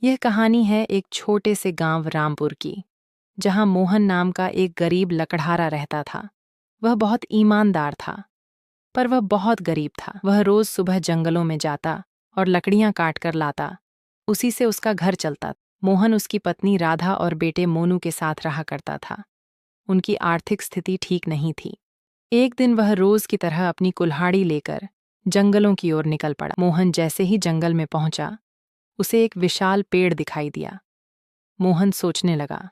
यह कहानी है एक छोटे से गांव रामपुर की, जहां मोहन नाम का एक गरीब लकड़हारा रहता था। वह बहुत ईमानदार था, पर वह बहुत गरीब था। वह रोज सुबह जंगलों में जाता और लकड़ियां काट कर लाता। उसी से उसका घर चलता। मोहन उसकी पत्नी राधा और बेटे मोनू के साथ रहा करता था। उनकी आर्थिक स्थिति ठीक नहीं थी। एक दिन वह रोज की तरह अपनी कुल्हाड़ी लेकर जंगलों की ओर निकल पड़ा। मोहन जैसे ही जंगल में पहुंचा, उसे एक विशाल पेड़ दिखाई दिया। मोहन सोचने लगा,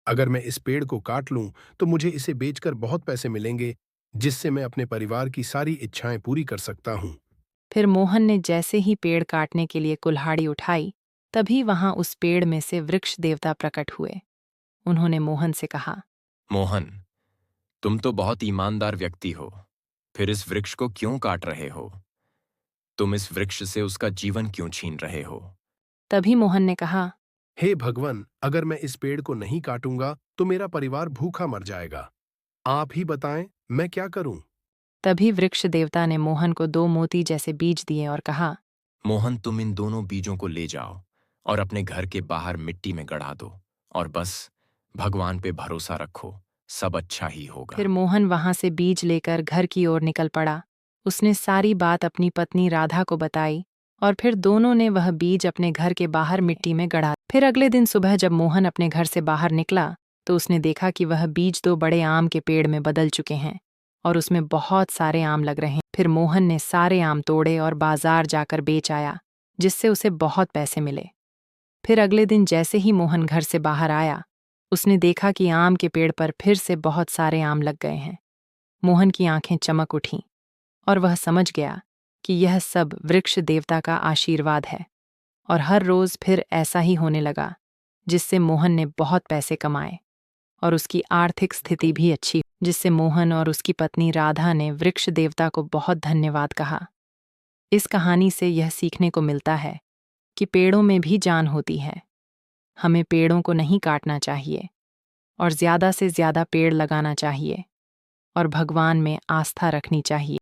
अगर मैं इस पेड़ को काट लूं तो मुझे इसे बेचकर बहुत पैसे मिलेंगे, जिससे मैं अपने परिवार की सारी इच्छाएं पूरी कर सकता हूं। फिर मोहन ने जैसे ही पेड़ काटने के लिए कुल्हाड़ी उठाई, तभी वहां उस पेड़ में से वृक्ष देवता प्रकट हुए। उन्होंने मोहन से कहा, मोहन, तुम तो बहुत ईमानदार व्यक्ति हो, फिर इस वृक्ष को क्यों काट रहे हो? तुम इस वृक्ष से उसका जीवन क्यों छीन रहे हो? तभी मोहन ने कहा, हे भगवान, अगर मैं इस पेड़ को नहीं काटूंगा तो मेरा परिवार भूखा मर जाएगा। आप ही बताएं, मैं क्या करूं? तभी वृक्ष देवता ने मोहन को 2 मोती जैसे बीज दिए और कहा, मोहन, तुम इन दोनों बीजों को ले जाओ और अपने घर के बाहर मिट्टी में गड़ा दो, और बस भगवान पे भरोसा रखो, सब अच्छा ही फिर होगा। मोहन वहां से बीज लेकर घर की ओर निकल पड़ा। उसने सारी बात अपनी पत्नी राधा को बताई और फिर दोनों ने वह बीज अपने घर के बाहर मिट्टी में गड़ा। फिर अगले दिन सुबह जब मोहन अपने घर से बाहर निकला, तो उसने देखा कि वह बीज 2 बड़े आम के पेड़ में बदल चुके हैं और उसमें बहुत सारे आम लग रहे हैं। फिर मोहन ने सारे आम तोड़े और बाजार जाकर बेच आया, जिससे उसे बहुत पैसे मिले। फिर अगले दिन जैसे ही मोहन घर से बाहर आया, उसने देखा कि आम के पेड़ पर फिर से बहुत सारे आम लग गए हैं। मोहन की आंखें चमक उठीं और वह समझ गया कि यह सब वृक्ष देवता का आशीर्वाद है। और हर रोज फिर ऐसा ही होने लगा, जिससे मोहन ने बहुत पैसे कमाए और उसकी आर्थिक स्थिति भी अच्छी, जिससे मोहन और उसकी पत्नी राधा ने वृक्ष देवता को बहुत धन्यवाद कहा। इस कहानी से यह सीखने को मिलता है कि पेड़ों में भी जान होती है। हमें पेड़ों को नहीं काटना चाहिए और ज़्यादा से ज़्यादा पेड़ लगाना चाहिए और भगवान में आस्था रखनी चाहिए।